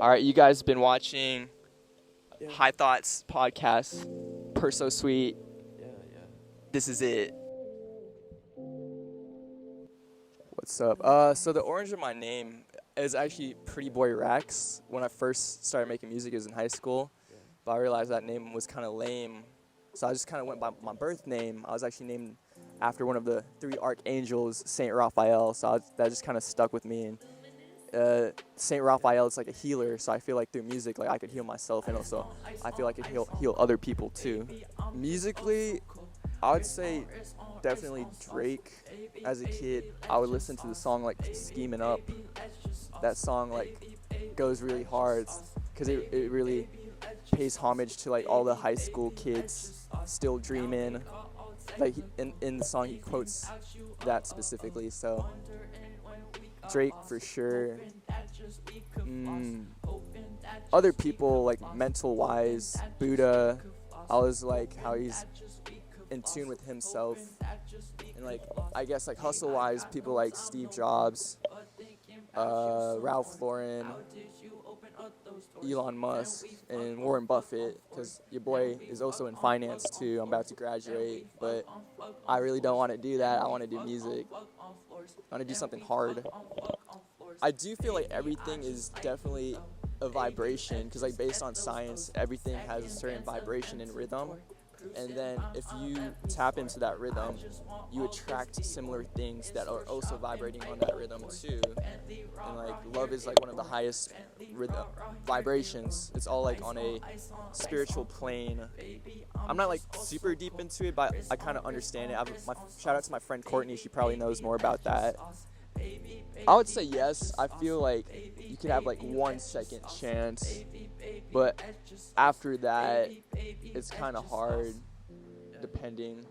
All right, you guys been watching Yeah. High Thoughts podcast, Perso Sweet. Yeah. This is it. What's up? So the orange in my name is actually Pretty Boy Rex. When I first started making music, it was in high school, but I realized that name was kind of lame, so I just kind of went by my birth name. I was actually named after one of the three archangels, Saint Raphael, so that just kind of stuck with me. And Saint Raphael is like a healer, so I feel like through music, like I could heal myself, and also I feel like I could heal other people too. Musically, I would say definitely Drake. As a kid, I would listen to the song like "Scheming Up." That song like goes really hard because it really pays homage to like all the high school kids still dreaming. Like in the song, he quotes that specifically. So Drake for sure. Other people like mental wise, Buddha. I was like how he's in tune with himself, and like I guess like hustle wise, people like Steve Jobs, Ralph Lauren, Elon Musk, and Warren Buffett, because your boy is also in finance too. I'm about to graduate, but I really don't want to do that. I want to do music. I want to do something hard. I do feel like everything is definitely a vibration, because like based on science, everything has a certain vibration and rhythm. And then if you tap into that rhythm, you attract similar things that are also vibrating on that rhythm too. And like love is like one of the highest rhythm vibrations. It's all like on a spiritual plane. I'm not like super deep into it, but I kind of understand it. Shout out to my friend Courtney. She probably knows more about that. I would say yes. I feel like you could have like 1 second chance, but after that, it's kind of hard, depending.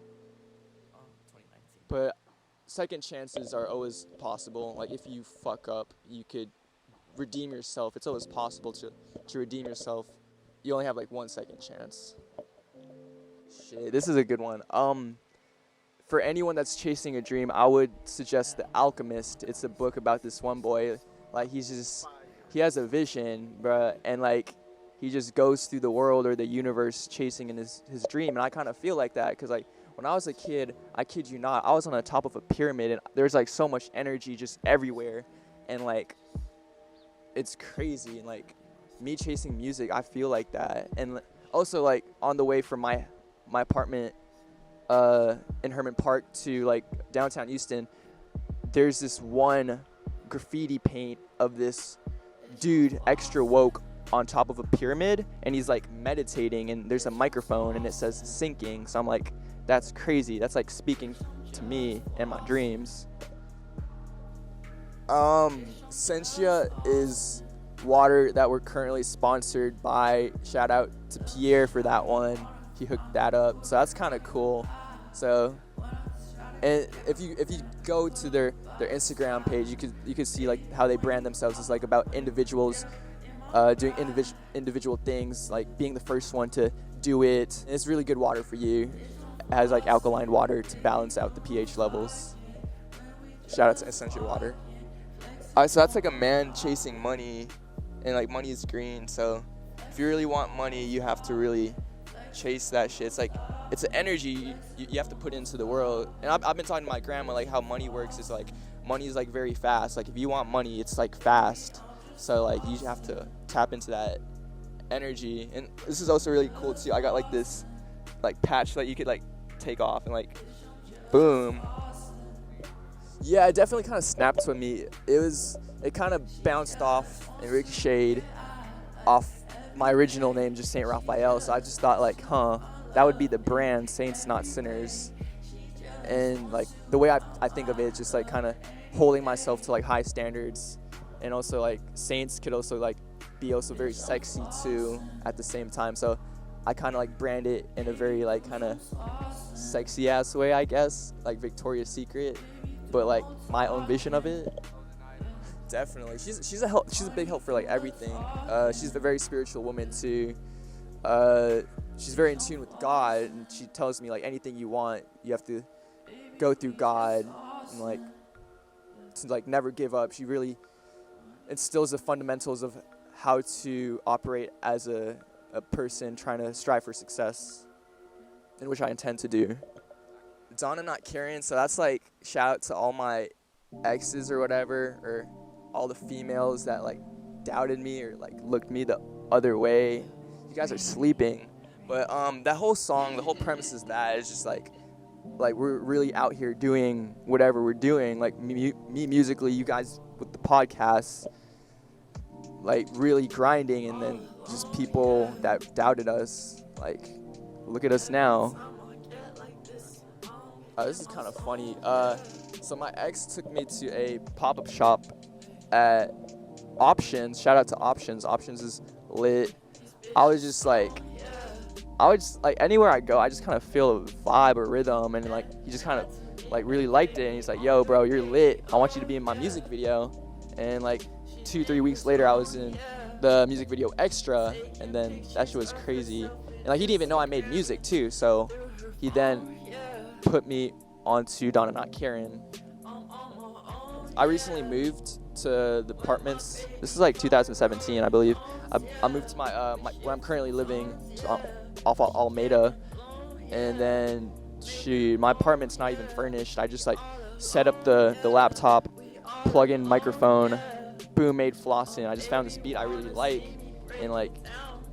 But second chances are always possible. Like if you fuck up, you could redeem yourself. It's always possible to redeem yourself. You only have like 1 second chance. Shit, this is a good one. For anyone that's chasing a dream, I would suggest The Alchemist. It's a book about this one boy. Like he has a vision, bruh, and like he just goes through the world or the universe chasing in his dream. And I kind of feel like that because like when I was a kid, I kid you not, I was on the top of a pyramid and there's like so much energy just everywhere, and like it's crazy. And like me chasing music, I feel like that. And also like on the way from my apartment in Herman Park to like downtown Houston, there's this one graffiti paint of this dude extra woke on top of a pyramid, and he's like meditating, and there's a microphone and it says sinking. So I'm like, that's crazy. That's like speaking to me and my dreams. Essentia is water that we're currently sponsored by. Shout out to Pierre for that one. He hooked that up, so that's kind of cool. So, and if you go to their Instagram page, you could see like how they brand themselves as like about individuals doing individual things, like being the first one to do it. And it's really good water for you. It has like alkaline water to balance out the pH levels. Shout out to Essentia Water. Alright, so that's like a man chasing money, and like money is green. So if you really want money, you have to really chase that shit. It's like it's an energy you have to put into the world. And I've been talking to my grandma like how money works is like money is like very fast. Like if you want money, it's like fast. So like you have to tap into that energy. And this is also really cool too. I got like this like patch that you could like take off and like boom. Yeah, it definitely kind of snapped with me. It kind of bounced off and ricocheted off my original name, just Saint Raphael. So I just thought like, that would be the brand, Saints Not Sinners. And like the way I think of it, just like kind of holding myself to like high standards. And also like saints could also like be also very sexy too at the same time. So I kind of like brand it in a very like kind of sexy ass way, I guess, like Victoria's Secret, but like my own vision of it. Definitely, she's a big help for like everything. She's a very spiritual woman too. She's very in tune with God, and she tells me like anything you want, you have to go through God, and like to like never give up. She really instills the fundamentals of how to operate as a person trying to strive for success, in which I intend to do. Donna not caring, so that's like shout out to all my exes or whatever, or all the females that like doubted me or like looked me the other way. You guys are sleeping. But that whole song, the whole premise is that it's just like we're really out here doing whatever we're doing, like me musically, you guys with the podcast, like really grinding, and then just people that doubted us, like look at us now. This is kind of funny. So my ex took me to a pop-up shop at Options. Shout out to Options. Options is lit. I was just like anywhere I go, I just kind of feel a vibe or rhythm, and like he just kind of like really liked it, and he's like, yo bro, you're lit, I want you to be in my music video. And like 2-3 weeks later, I was in the music video extra, and then that shit was crazy. And like he didn't even know I made music too, so he then put me onto Donna Not Karen. I recently moved to the apartments. This is like 2017, I believe. I moved to my where I'm currently living, off Alameda, and then my apartment's not even furnished. I just like set up the laptop, plug in microphone, boom, made Flossin. I just found this beat I really like, and like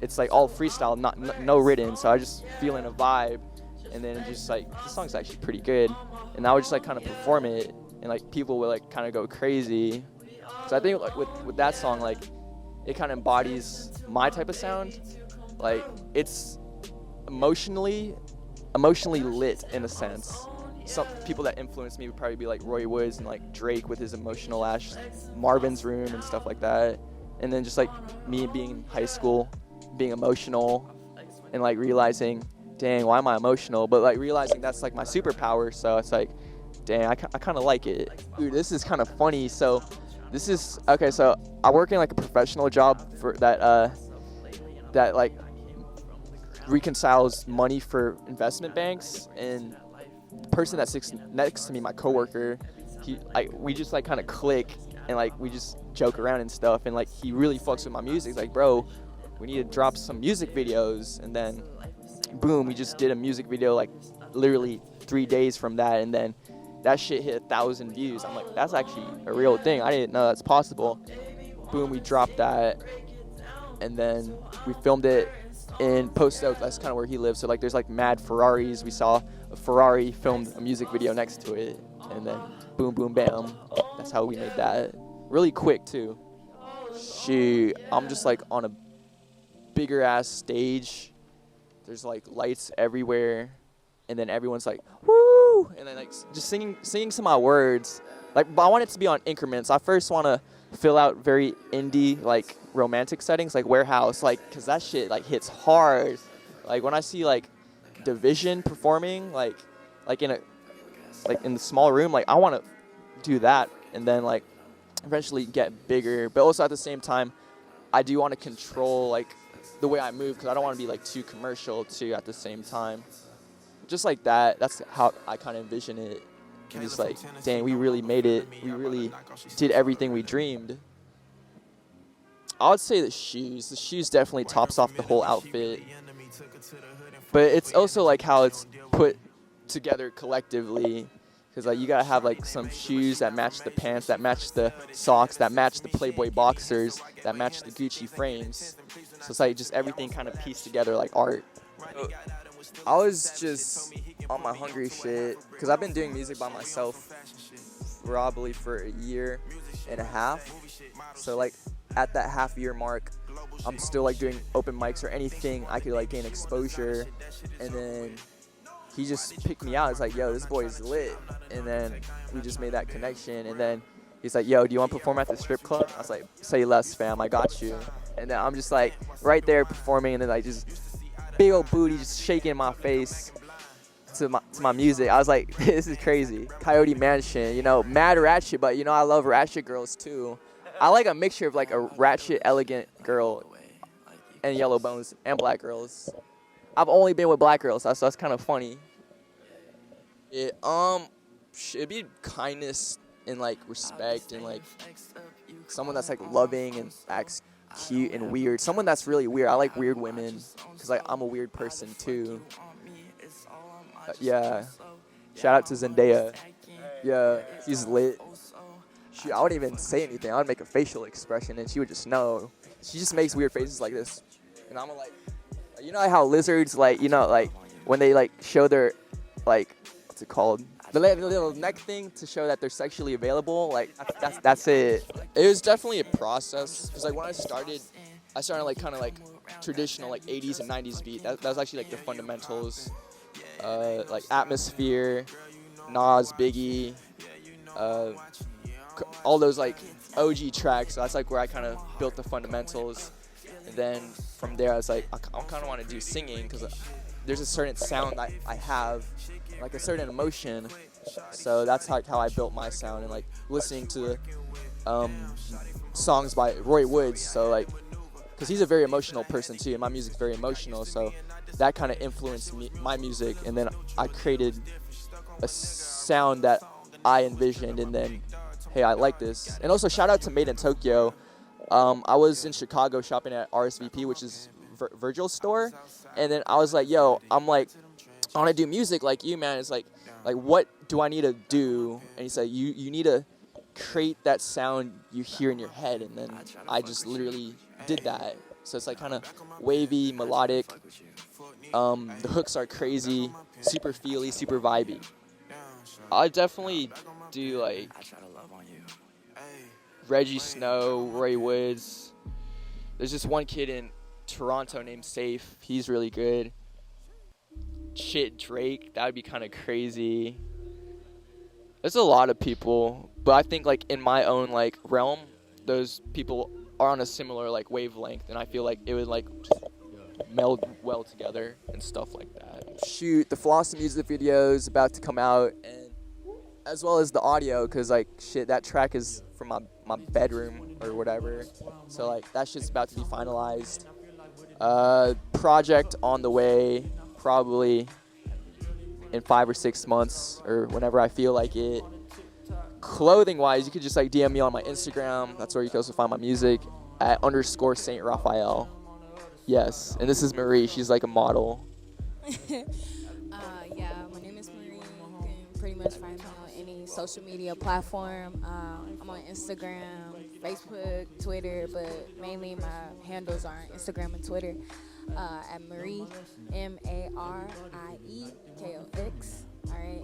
it's like all freestyle, no written, so I just feeling a vibe, and then just like the song's actually pretty good, and I would just like kind of perform it, and like people would like kind of go crazy. So I think like with that song, like it kind of embodies my type of sound. Like it's emotionally lit in a sense. Some people that influenced me would probably be like Roy Woods and like Drake with his emotional ash, Marvin's Room and stuff like that. And then just like me being in high school, being emotional, and like realizing, dang, why am I emotional? But like realizing that's like my superpower. So it's like, dang, I kind of like it. Dude, this is kind of funny. So this is okay. So I work in like a professional job for that like reconciles money for investment banks, and the person that sits next to me, my coworker, we just like kind of click, and like we just joke around and stuff, and like he really fucks with my music. He's like, bro, we need to drop some music videos, and then boom, we just did a music video like literally 3 days from that, and then that shit hit 1,000 views. I'm like, that's actually a real thing. I didn't know that's possible. Boom, we dropped that, and then we filmed it in Post Oak. That's kind of where he lives. So like there's like mad Ferraris. We saw a Ferrari, filmed a music video next to it, and then boom, boom, bam. That's how we made that. Really quick too. I'm just like on a bigger ass stage. There's like lights everywhere, and then everyone's like, woo, and then like just singing some of my words. Like, but I want it to be on increments. I first want to fill out very indie, like romantic settings, like Warehouse, like, cause that shit like hits hard. Like when I see like Division performing, like in the small room, like I want to do that, and then like eventually get bigger. But also at the same time, I do want to control like the way I move, because I don't want to be like too commercial too at the same time. Just like that. That's how I kind of envision it. And just like, dang, we really made it. We really did everything we dreamed. I would say the shoes. The shoes definitely tops off the whole outfit. But it's also like how it's put together collectively. Because like you gotta have like some shoes that match the pants, that match the socks, that match the Playboy boxers, that match the Gucci frames. So it's like just everything kind of pieced together like art. I was just on my hungry shit, because I've been doing music by myself probably for a year and a half. So like at that half year mark, I'm still like doing open mics or anything I could like gain exposure. And then he just picked me out. It's like, yo, this boy is lit. And then we just made that connection. And then he's like, yo, do you want to perform at the strip club? I was like, say less, fam, I got you. And then I'm just like right there performing, and then like just big old booty just shaking in my face to my music. I was like, this is crazy. Coyote Mansion, you know, mad ratchet, but you know I love ratchet girls too. I like a mixture of like a ratchet, elegant girl and yellow bones and black girls. I've only been with black girls, so that's kind of funny. It'd be kindness and like respect, and like someone that's like loving and acts cute and weird. Someone that's really weird. I like weird women because like I'm a weird person too. Yeah. Shout out to Zendaya. Yeah, she's lit. I wouldn't even say anything. I would make a facial expression and she would just know. She just makes weird faces like this. And I'm like, you know how lizards, like, you know, like when they like show their, like, what's it called? The little neck thing to show that they're sexually available. Like, that's it. It was definitely a process. Because like when I started like kind of like traditional like 80s and 90s beat. That was actually like the fundamentals. Like Atmosphere, Nas, Biggie, all those like OG tracks. So that's like where I kind of built the fundamentals. And then from there, I was like, I kind of want to do singing because there's a certain sound that I have, like a certain emotion. So that's how I built my sound, and like listening to songs by Roy Woods. So like, because he's a very emotional person too, and my music's very emotional. So that kind of influenced my music, and then I created a sound that I envisioned, and then, hey, I like this. And also shout out to Made in Tokyo. I was in Chicago shopping at RSVP, which is Virgil's store, and then I was like, yo, I'm like, I want to do music like you, man. It's like what do I need to do? And he said, you need to create that sound you hear in your head, and then I just literally did that. So it's like kind of wavy, melodic. The hooks are crazy, super feely, super vibey. I definitely do like Reggie Snow, Roy Woods. There's this one kid in Toronto named Safe. He's really good. Shit, Drake. That would be kind of crazy. There's a lot of people, but I think like in my own like realm, those people are on a similar like wavelength, and I feel like it would like meld well together and stuff like that. Shoot, the Flossin music video is about to come out, and as well as the audio, because like shit, that track is from my bedroom or whatever, so like that shit's about to be finalized. Project on the way, probably in 5 or 6 months or whenever I feel like it. Clothing wise, you could just like DM me on my Instagram. That's where you can also find my music at _Saint Raphael. Yes, and this is Marie. She's like a model. Yeah, my name is Marie. You can pretty much find me on any social media platform. I'm on Instagram, Facebook, Twitter, but mainly my handles are on Instagram and Twitter at Marie, MarieKox. All right,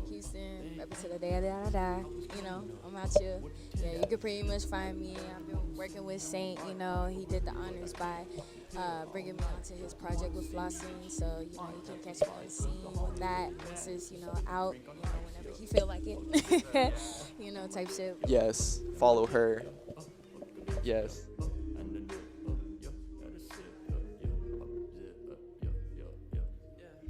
Houston, up until the day I die. You know, I'm out here. Yeah, you can pretty much find me. I've been working with Saint. You know, he did the honors by bringing me onto his project with Flossin. So you know, you can catch me on the scene with that. This is out. You know, whenever he feel like it. You know, type shit. Yes, follow her. Yes.